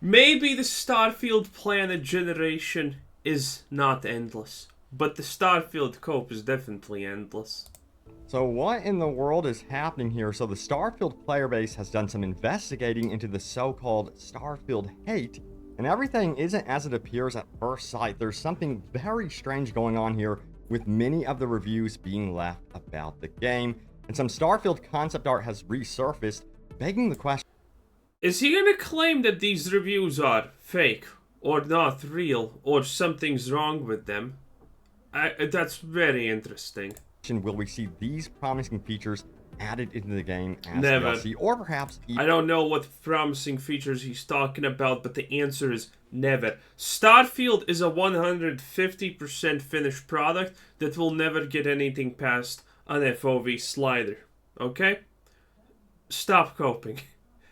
Maybe the Starfield planet generation is not endless, but the Starfield cope is definitely endless. So what in the world is happening here? So the Starfield player base has done some investigating into the so-called Starfield hate, and everything isn't as it appears at first sight. There's something very strange going on here, with many of the reviews being left about the game, and some Starfield concept art has resurfaced, begging the question, Is he gonna claim that these reviews are fake, or not real, or something's wrong with them? That's very interesting. will we see these promising features added into the game as Never. DLC, or perhaps I don't know what promising features he's talking about, but the answer is never. Starfield is a 150% finished product that will never get anything past an FOV slider. Okay? Stop coping.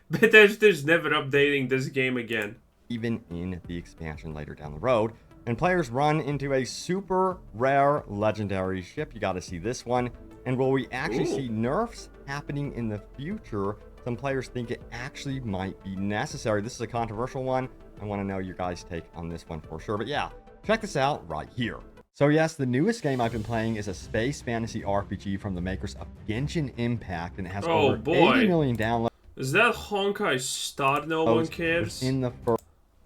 But there's never updating this game again. even in the expansion later down the road. And players run into a super rare legendary ship. You got to see this one. And will we actually see nerfs happening in the future? Some players think it actually might be necessary. This is a controversial one. I want to know your guys' take on this one for sure. But yeah, check this out right here. So yes, the newest game I've been playing is a space fantasy RPG from the makers of Genshin Impact, and it has over 80 million downloads. Is that Honkai Star No One Cares? In the first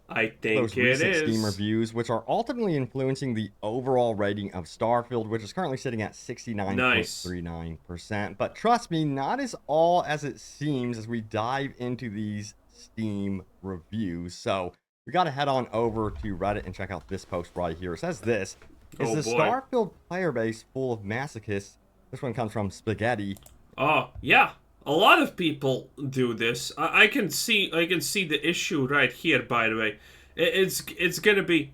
I think those recent Steam reviews, which are ultimately influencing the overall rating of Starfield, which is currently sitting at 69.39%. But trust me, not as all as it seems as we dive into these Steam reviews. So we got to head on over to Reddit and check out this post right here. It says this: is the Starfield player base full of masochists? This one comes from Spaghetti. Oh, yeah. A lot of people do this. I can see the issue right here, by the way. It's gonna be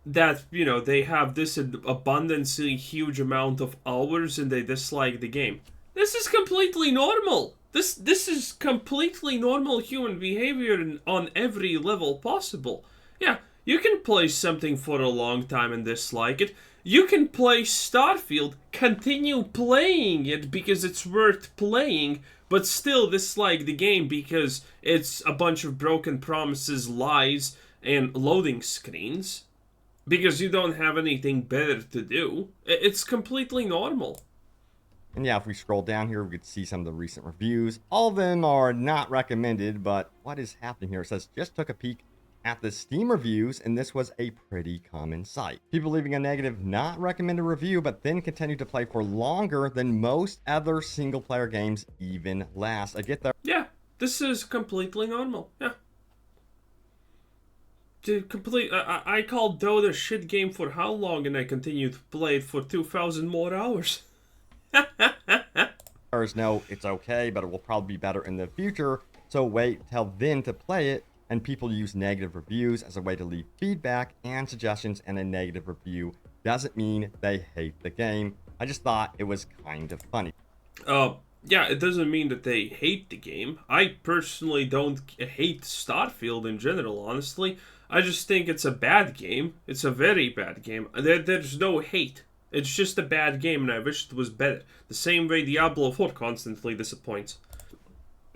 that, you know, they have this abundantly huge amount of hours and they dislike the game. This is completely normal. This is completely normal human behavior on every level possible. Yeah, you can play something for a long time and dislike it. You can play Starfield, continue playing it because it's worth playing, but still dislike the game because it's a bunch of broken promises, lies, and loading screens. Because you don't have anything better to do. It's completely normal. And yeah, if we scroll down here, we could see some of the recent reviews. All of them are not recommended, but what is happening here? It says, just took a peek at the Steam reviews, and this was a pretty common sight. People leaving a negative not recommended review, but then continue to play for longer than most other single player games even last. I get that. Yeah, this is completely normal. Yeah. I called Dota shit game for how long, and I continued to play it for 2,000 more hours. No, it's okay, but it will probably be better in the future, so wait till then to play it. And people use negative reviews as a way to leave feedback and suggestions, and a negative review doesn't mean they hate the game. I just thought it was kind of funny. Yeah, it doesn't mean that they hate the game. I personally don't hate Starfield in general, honestly. I just think it's a bad game. It's a very bad game. There's no hate. It's just a bad game, and I wish it was better. The same way Diablo 4 constantly disappoints.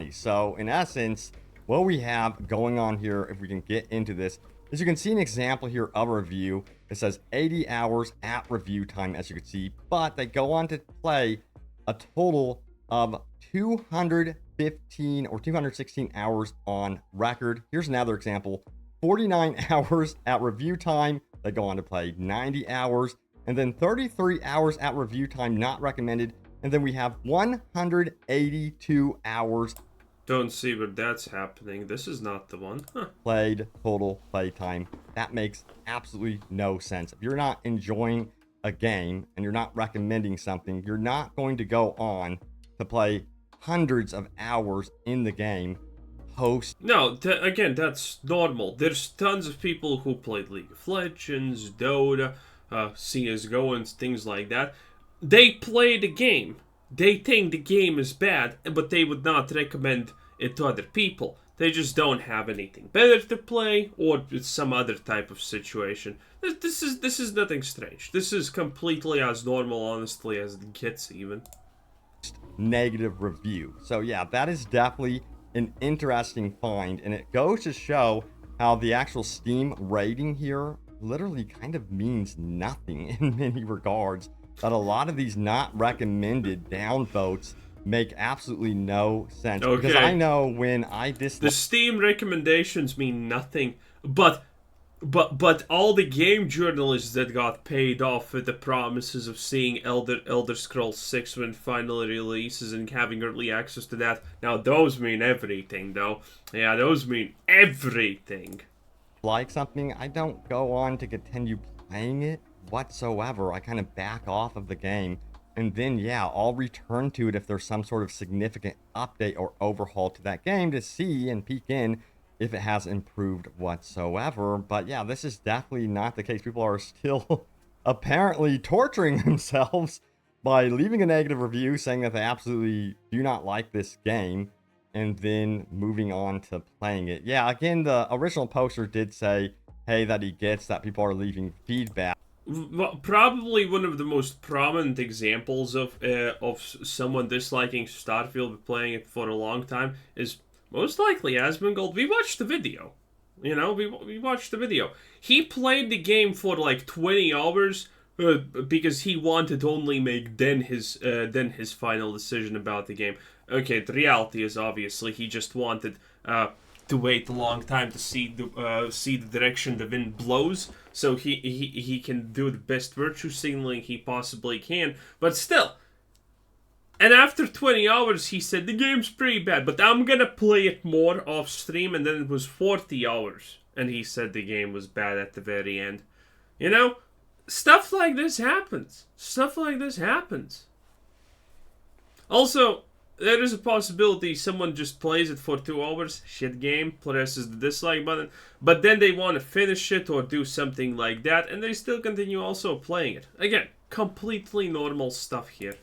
So, in essence, what we have going on here, if we can get into this, is you can see an example here of a review. It says 80 hours at review time, as you can see, but they go on to play a total of 215 or 216 hours on record. Here's another example: 49 hours at review time. They go on to play 90 hours, and then 33 hours at review time not recommended, and then we have 182 hours. Don't see where that's happening. This is not the one. Huh. Played total playtime. That makes absolutely no sense. If you're not enjoying a game and you're not recommending something, you're not going to go on to play hundreds of hours in the game. No, again, that's normal. There's tons of people who played League of Legends, Dota, CSGO, and things like that. They play the game. They think the game is bad, but they would not recommend it to other people. They just don't have anything better to play, or it's some other type of situation. This is nothing strange. This is completely as normal, honestly, as it gets even. Negative review. So yeah, that is definitely an interesting find, and it goes to show how the actual Steam rating here literally kind of means nothing in many regards. That a lot of these not recommended downvotes make absolutely no sense. Because I Okay. know when I The dislike Steam recommendations mean nothing, but all the game journalists that got paid off with the promises of seeing Elder Scrolls 6 when it finally releases and having early access to that, now those mean everything, though. Yeah, those mean everything. something, I don't go on to continue playing it whatsoever. I kind of back off of the game. And then, yeah, I'll return to it if there's some sort of significant update or overhaul to that game to see and peek in if it has improved whatsoever. But yeah, this is definitely not the case. People are still apparently torturing themselves by leaving a negative review saying that they absolutely do not like this game and then moving on to playing it. Yeah, again, the original poster did say, hey, that he gets that people are leaving feedback. Well, probably one of the most prominent examples of someone disliking Starfield but playing it for a long time is most likely Asmongold. We watched the video. You know, we watched the video. He played the game for like 20 hours because he wanted to only make then his final decision about the game. Okay, the reality is obviously he just wanted to wait a long time to see the direction the wind blows, so he can do the best virtue signaling he possibly can. But still, and after 20 hours, he said the game's pretty bad, but I'm gonna play it more off stream. And then it was 40 hours, and he said the game was bad at the very end. You know, stuff like this happens. Stuff like this happens. Also, there is a possibility someone just plays it for 2 hours, shit game, presses the dislike button, but then they want to finish it or do something like that, and they still continue also playing it. Again, completely normal stuff here.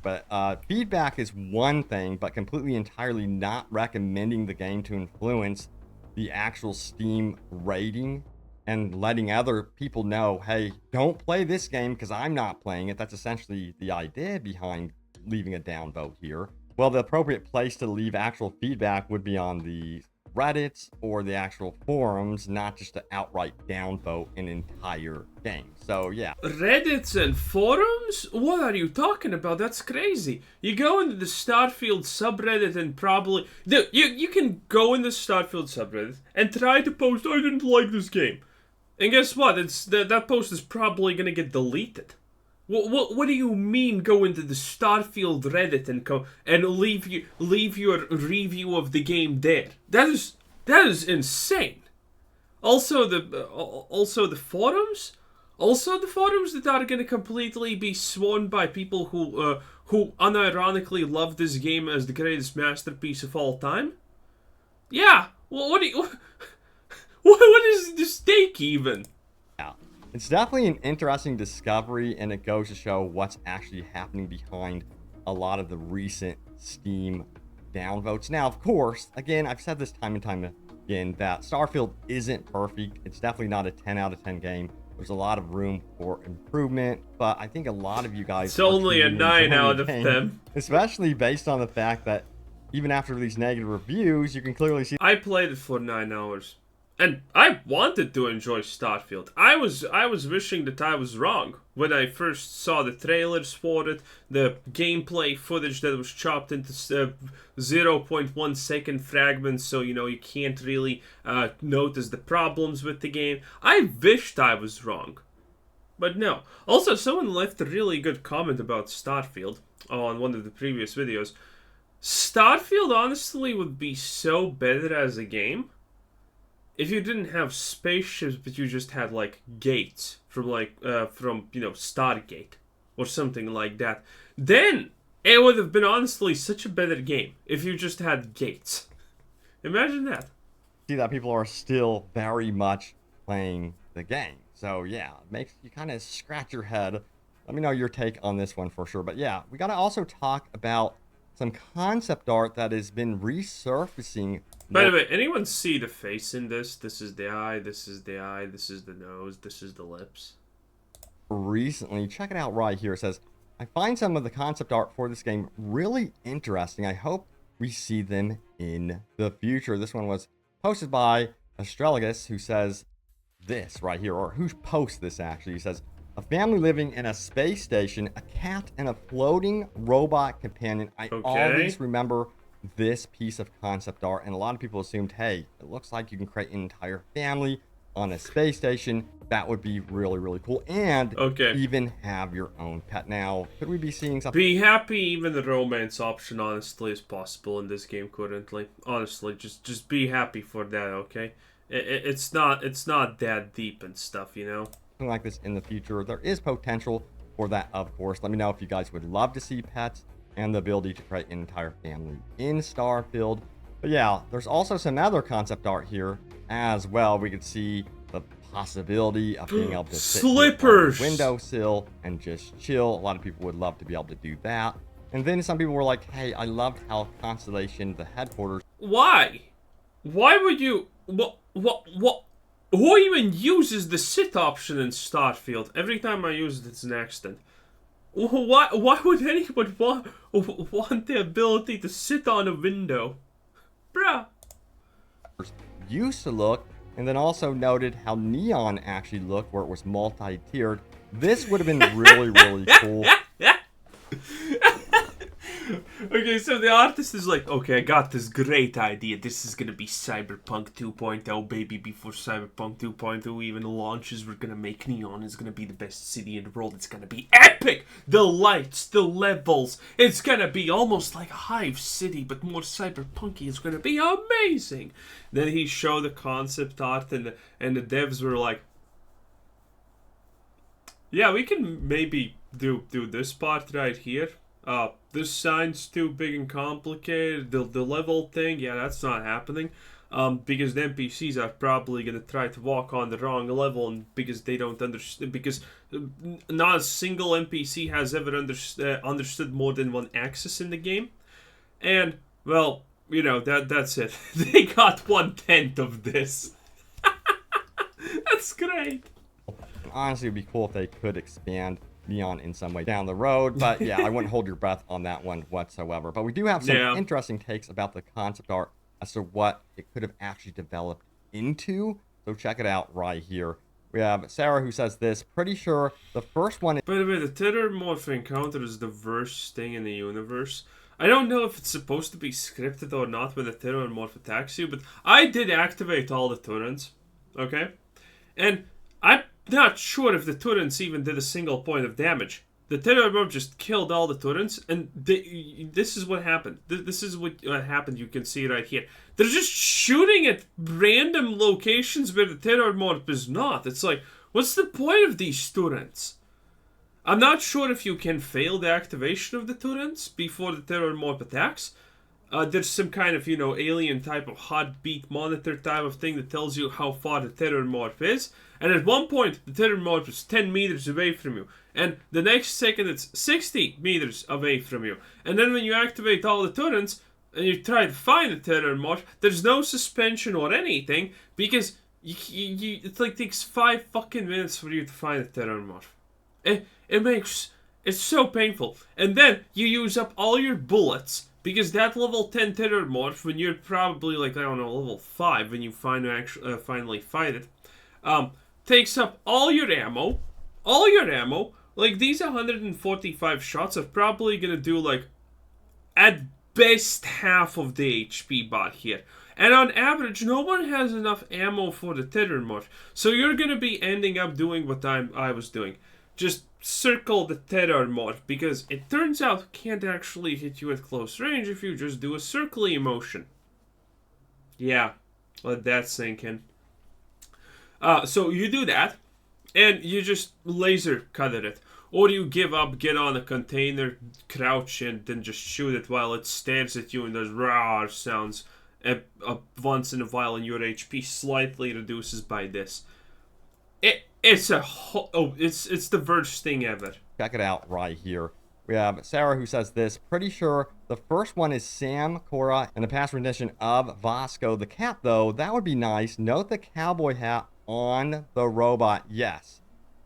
But feedback is one thing, but completely entirely not recommending the game to influence the actual Steam rating and letting other people know, hey, don't play this game because I'm not playing it. That's essentially the idea behind leaving a downvote here. Well, the appropriate place to leave actual feedback would be on the Reddits or the actual forums, not just to outright downvote an entire game. So, yeah. Reddits and forums? What are you talking about? That's crazy. You go into the Starfield subreddit and probably... You can go in the Starfield subreddit and try to post, I didn't like this game. And guess what? That post is probably going to get deleted. What do you mean go into the Starfield Reddit and leave your review of the game there? That is insane. Also the forums, that are going to completely be sworn by people who unironically love this game as the greatest masterpiece of all time. Yeah. Well, what is the stake even? Yeah. It's definitely an interesting discovery, and it goes to show what's actually happening behind a lot of the recent Steam downvotes. Now, of course, again, I've said this time and time again that Starfield isn't perfect. It's definitely not a 10 out of 10 game. There's a lot of room for improvement, but I think a lot of you guys... It's only a 9 out of 10. Especially based on the fact that even after these negative reviews, you can clearly see... I played it for 9 hours. And I wanted to enjoy Starfield. I was wishing that I was wrong when I first saw the trailers for it, the gameplay footage that was chopped into 0.1 second fragments, so you can't really notice the problems with the game. I wished I was wrong, but no. Also, someone left a really good comment about Starfield on one of the previous videos. Starfield honestly would be so better as a game if you didn't have spaceships, but you just had like gates from Stargate or something like that. Then it would have been honestly such a better game if you just had gates. Imagine that. See that people are still very much playing the game. So yeah, it makes you kind of scratch your head. Let me know your take on this one for sure. But yeah, we got to also talk about some concept art that has been resurfacing. By the way, anyone see the face in this? This is the eye, this is the eye, this is the nose, this is the lips. Recently, check it out right here. It says, I find some of the concept art for this game really interesting. I hope we see them in the future. This one was posted by Astrologus, who says this right here, or who posts this actually. He says, a family living in a space station, a cat, and a floating robot companion. I always remember this piece of concept art, and a lot of people assumed, hey, it looks like you can create an entire family on a space station. That would be really, really cool. And even have your own pet. Now, could we be seeing something? Be happy even the romance option, honestly, is possible in this game currently. Honestly, just be happy for that, okay? It's not that deep and stuff, you know? Something like this in the future. There is potential for that, of course. Let me know if you guys would love to see pets and the ability to create an entire family in Starfield. But yeah, there's also some other concept art here as well. We could see the possibility of being able to sit on the windowsill and just chill. A lot of people would love to be able to do that. And then some people were like, hey, I loved how Constellation, the headquarters. Why would you... What? Who even uses the sit option in Starfield? Every time I use it, it's an accident. Why would anyone want the ability to sit on a window? Bruh. Used to look, and then also noted how Neon actually looked, where it was multi-tiered. This would have been really, really cool. Okay, so the artist is like, okay, I got this great idea. This is gonna be Cyberpunk 2.0, baby. Before Cyberpunk 2.0 even launches, we're gonna make Neon. It's gonna be the best city in the world. It's gonna be epic! The lights, the levels. It's gonna be almost like a Hive City, but more cyberpunky. It's gonna be amazing. Then he showed the concept art, and the devs were like, yeah, we can maybe do this part right here. This sign's too big and complicated. The level thing, yeah, that's not happening. Because the NPCs are probably gonna try to walk on the wrong level, and because they don't understand, because not a single NPC has ever understood more than one axis in the game, and well, you know that's it. They got 1/10 of this. That's great. Honestly, it'd be cool if they could expand Neon in some way down the road, but yeah, I wouldn't hold your breath on that one whatsoever. But we do have some interesting takes about the concept art as to what it could have actually developed into, so check it out right here. We have Sarah, who says this, pretty sure the first one... By the way, the Tethermorph encounter is the worst thing in the universe. I don't know if it's supposed to be scripted or not when the Tethermorph attacks you, but I did activate all the turrets, okay? And I'm not sure if the turrets even did a single point of damage. The Tethermorph just killed all the turrets, and this is what happened. This is what happened. You can see right here. They're just shooting at random locations where the Tethermorph is not. It's like, what's the point of these turrets? I'm not sure if you can fail the activation of the turrets before the Tethermorph attacks. There's some kind of, alien type of heartbeat monitor type of thing that tells you how far the Tethermorph is. And at one point, the Tethermorph is 10 meters away from you. And the next second, it's 60 meters away from you. And then when you activate all the turrets, and you try to find the Tethermorph, there's no suspension or anything, because it like takes 5 fucking minutes for you to find the Tethermorph. It's so painful. And then you use up all your bullets, because that level 10 Tethermorph, when you're probably like, I don't know, level 5, when you finally fight it, takes up all your ammo. Like, these 145 shots are probably gonna do, like, at best half of the HP bot here. And on average, no one has enough ammo for the Tethermorph. So you're gonna be ending up doing what I was doing. Just circle the Tethermorph, because it turns out it can't actually hit you at close range if you just do a circly motion. Yeah, let that sink in. So you do that, and you just laser cut at it. Or you give up, get on a container, crouch, and then just shoot it while it stares at you and does rawr sounds once in a while, and your HP slightly reduces by this. It's the worst thing ever. Check it out right here. We have Sarah, who says this, pretty sure the first one is Sam, Cora, and the past rendition of Vasco the cat, though. That would be nice. Note the cowboy hat on the robot. Yes.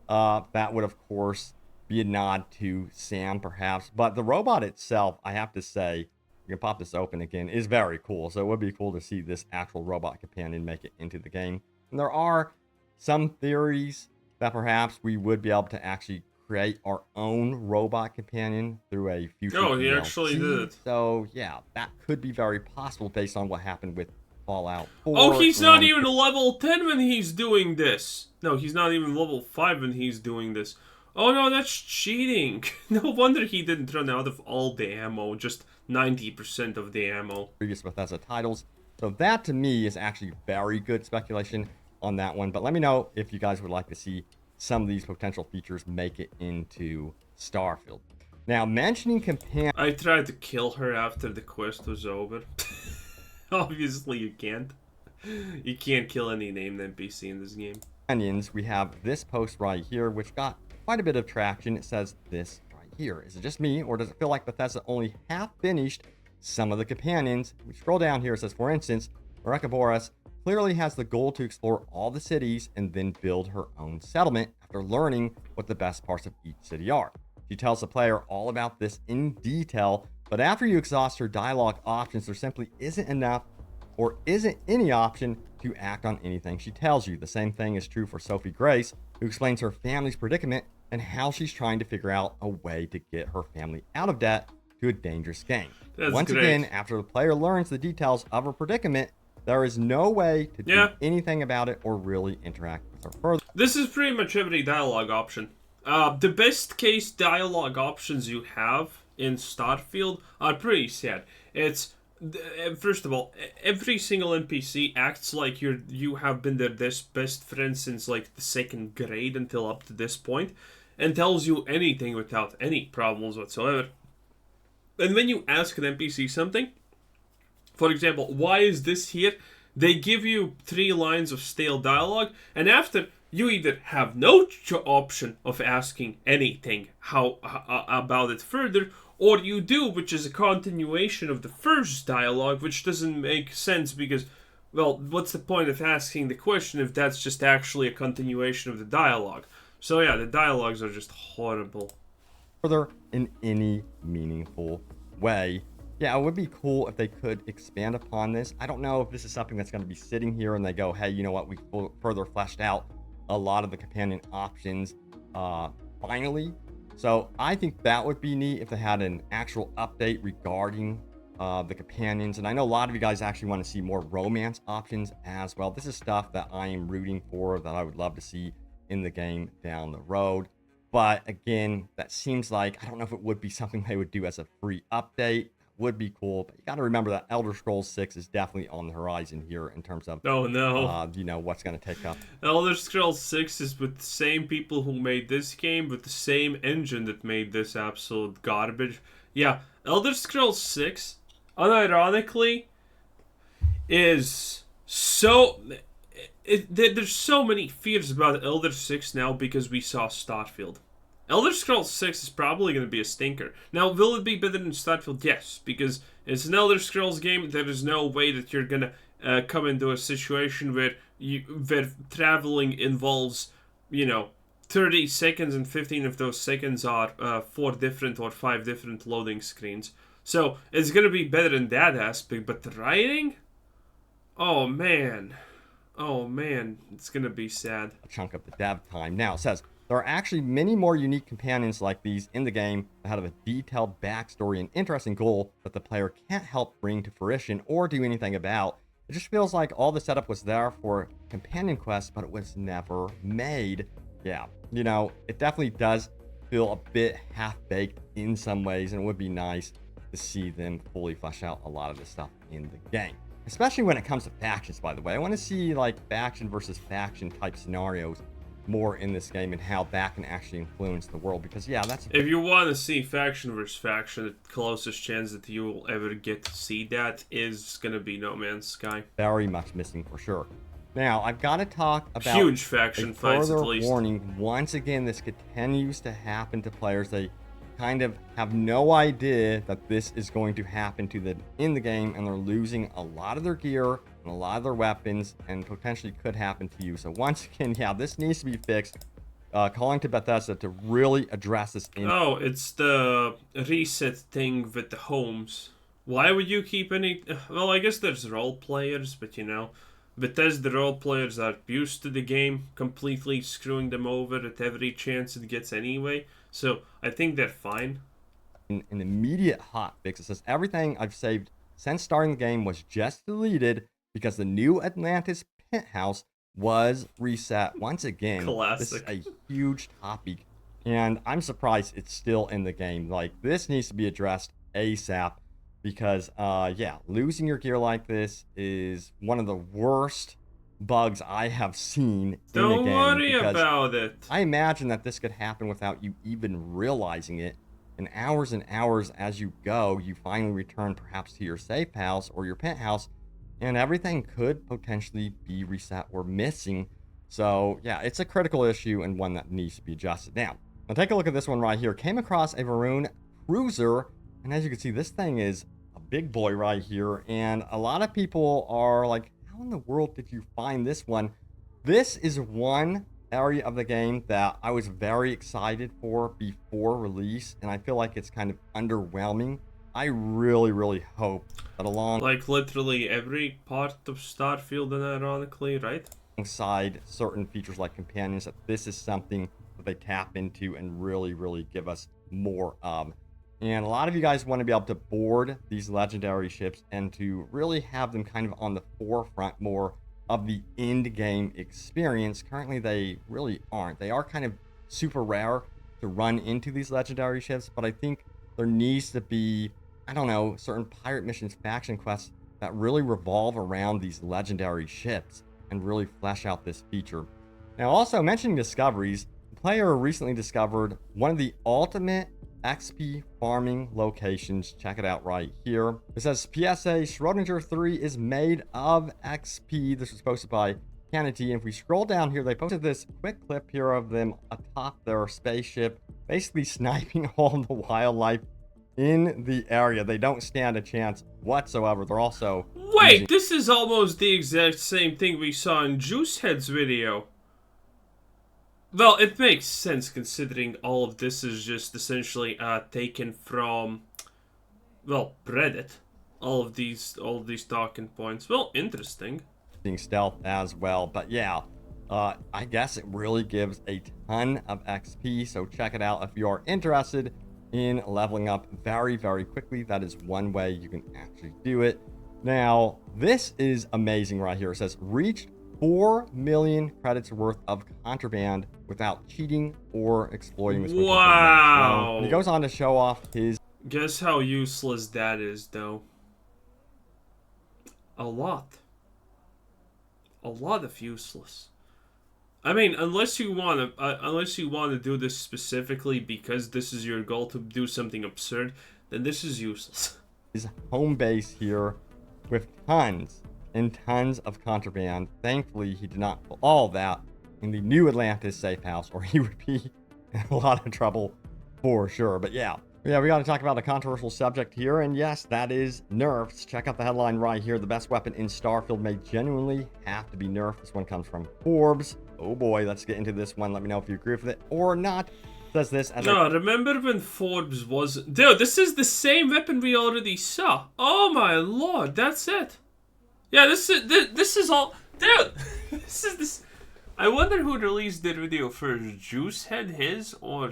That would, of course, be a nod to Sam, perhaps. But the robot itself, I have to say, You can pop this open again. It's very cool. So it would be cool to see this actual robot companion make it into the game. And there are some theories that perhaps we would be able to actually create our own robot companion through a future Oh, he DLC. actually did. So yeah, that could be very possible based on what happened with Fallout 4. Oh, he's not even level 10 when he's doing this. No, he's not even level 5 when he's doing this. Oh no, that's cheating. No wonder he didn't run out of all the ammo, just 90% of the ammo. Previous Bethesda titles. So that to me is actually very good speculation on that one. But let me know if you guys would like to see some of these potential features make it into Starfield. Now, mentioning companion... I tried to kill her after the quest was over. Obviously, you can't. You can't kill any named NPC in this game. Companions, we have this post right here, which got quite a bit of traction. It says this right here. Is it just me, or does it feel like Bethesda only half finished some of the companions? We scroll down here. It says, for instance, Marika Boras clearly has the goal to explore all the cities and then build her own settlement after learning what the best parts of each city are. She tells the player all about this in detail, but after you exhaust her dialogue options, there simply isn't enough or isn't any option to act on anything she tells you. The same thing is true for Sophie Grace, who explains her family's predicament and how she's trying to figure out a way to get her family out of debt to a dangerous game. Once again, after the player learns the details of her predicament, there is no way to do anything about it or really interact with her further. This is pretty much every dialogue option. The best case dialogue options you have in Starfield are pretty sad. It's, first of all, every single NPC acts like you have been their best friend since like the 2nd grade until up to this point, and tells you anything without any problems whatsoever. And when you ask an NPC something, for example, why is this here? They give you 3 lines of stale dialogue, and after, you either have no option of asking anything about it further, or you do, which is a continuation of the first dialogue, which doesn't make sense because, well, what's the point of asking the question if that's just actually a continuation of the dialogue? So yeah, the dialogues are just horrible. Further in any meaningful way. Yeah, it would be cool if they could expand upon this. I don't know if this is something that's going to be sitting here and they go, hey, you know what, we further fleshed out a lot of the companion options finally. So I think that would be neat if they had an actual update regarding the companions. And I know a lot of you guys actually want to see more romance options as well. This is stuff that I am rooting for, that I would love to see in the game down the road. But again, that seems like, I don't know if it would be something they would do as a free update. Would be cool, but you got to remember that Elder Scrolls 6 is definitely on the horizon here in terms of you know, what's going to take up. Elder Scrolls 6 is with the same people who made this game, with the same engine that made this absolute garbage. Yeah, Elder Scrolls 6, unironically, is so... there's so many fears about Elder 6 now because we saw Starfield. Elder Scrolls 6 is probably going to be a stinker. Now, will it be better than Starfield? Yes, because it's an Elder Scrolls game. There is no way that you're going to come into a situation where traveling involves, 30 seconds and 15 of those seconds are 4 different or 5 different loading screens. So, it's going to be better in that aspect, but the writing? Oh, man. It's going to be sad. A chunk of the dev time. Now, it says... there are actually many more unique companions like these in the game that have a detailed backstory and interesting goal that the player can't help bring to fruition or do anything about. It just feels like all the setup was there for companion quests, but it was never made. Yeah, it definitely does feel a bit half-baked in some ways, and it would be nice to see them fully flesh out a lot of this stuff in the game. Especially when it comes to factions, by the way. I want to see, like, faction versus faction type scenarios more in this game and how that can actually influence the world, because yeah, that's... If you want to see faction versus faction, the closest chance that you will ever get to see that is going to be No Man's Sky. Very much missing for sure. Now, I've got to talk about huge faction fights, at least. Warning, once again, this continues to happen to players. They kind of have no idea that this is going to happen to them in the game, and they're losing a lot of their gear and a lot of their weapons, and potentially could happen to you. So once again, yeah, this needs to be fixed. Calling to Bethesda to really address this. It's the reset thing with the homes. Why would you keep any... Well, I guess there's role players, but Bethesda role players are used to the game completely screwing them over at every chance it gets anyway. So I think they're fine. An immediate hot fix. It says everything I've saved since starting the game was just deleted because the new Atlantis penthouse was reset once again. Classic. This is a huge topic, and I'm surprised it's still in the game. Like, this needs to be addressed ASAP because, yeah, losing your gear like this is one of the worst bugs I have seen in the game. Don't worry about it. I imagine that this could happen without you even realizing it. And hours as you go, you finally return perhaps to your safe house or your penthouse, and everything could potentially be reset or missing. So yeah, it's a critical issue and one that needs to be adjusted. Now take a look at this one right here. Came across a Varun cruiser, and as you can see, this thing is a big boy right here, and a lot of people are like, how in the world did you find this one? This is one area of the game that I was very excited for before release, and I feel like it's kind of underwhelming. I really hope that like literally every part of Starfield, and ironically, right? Alongside certain features like companions, that this is something that they tap into and really give us more of. And a lot of you guys want to be able to board these legendary ships and to really have them kind of on the forefront more of the end game experience. Currently they really aren't. They are kind of super rare to run into these legendary ships, but I think there needs to be, I don't know, certain pirate missions, faction quests that really revolve around these legendary ships and really flesh out this feature. Now, also mentioning discoveries, the player recently discovered one of the ultimate XP farming locations. Check it out right here. It says PSA Schrodinger 3 is made of XP. This was posted by Kennedy. And if we scroll down here, they posted this quick clip here of them atop their spaceship, basically sniping all the wildlife in the area. They don't stand a chance whatsoever. They're also Wait, this is almost the exact same thing we saw in Juicehead's video. Well, it makes sense considering all of this is just essentially taken from, well, Reddit. All of these talking points. Well, interesting. Stealth as well, but yeah, I guess it really gives a ton of XP. So check it out if you are interested in leveling up very quickly. That is one way you can actually do it. Now, this is amazing right here. It says reached 4 million credits worth of contraband without cheating or exploiting this. Wow. And he goes on to show off his... Guess how useless that is, though. A lot of useless. I mean, unless you want to do this specifically because this is your goal to do something absurd, then this is useless. His home base here with tons and tons of contraband. Thankfully, he did not put all that in the new Atlantis safe house, or he would be in a lot of trouble for sure. But yeah, we got to talk about a controversial subject here, and yes, that is nerfs. Check out the headline right here. The best weapon in Starfield may genuinely have to be nerfed. This one comes from Forbes. Oh boy, let's get into this one. Let me know if you agree with it or not. It says this as remember when Forbes was... Dude, this is the same weapon we already saw. Oh my lord, that's it. Yeah, this is all... Dude, this... I wonder who released the video first, Juicehead his, or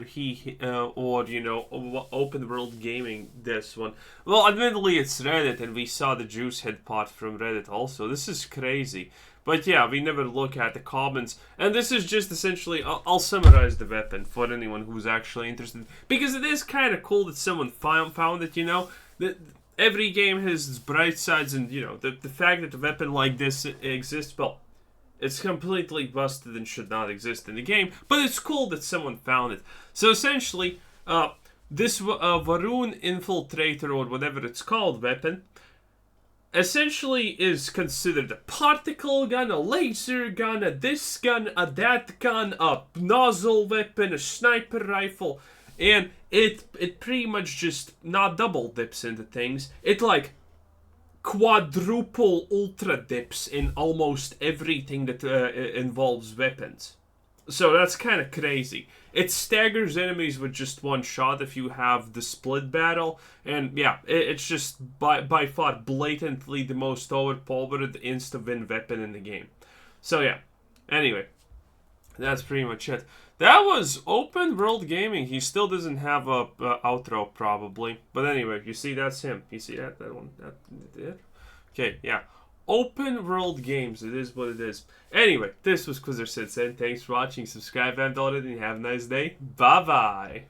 Open World Gaming this one. Well, admittedly it's Reddit, and we saw the Juicehead part from Reddit also. This is crazy. But yeah, we never look at the comments, and this is just essentially, I'll summarize the weapon for anyone who's actually interested, because it is kind of cool that someone found it, that every game has its bright sides, and the fact that a weapon like this exists, well, it's completely busted and should not exist in the game, but it's cool that someone found it. So essentially, this Varun Infiltrator, or whatever it's called, weapon, essentially is considered a particle gun, a laser gun, a this gun, a that gun, a nozzle weapon, a sniper rifle, and it pretty much just not double dips into things. It like quadruple ultra dips in almost everything that involves weapons. So that's kind of crazy. It staggers enemies with just one shot if you have the split battle, and yeah, it's just by far blatantly the most overpowered insta-win weapon in the game. So yeah, anyway, that's pretty much it. That was open world gaming. He still doesn't have a outro probably, but anyway, you see that's him. You see that one that. Okay, yeah. Open world games. It is what it is. Anyway, this was Quizzer Sid saying thanks for watching. Subscribe if you haven't already, and have a nice day. Bye bye.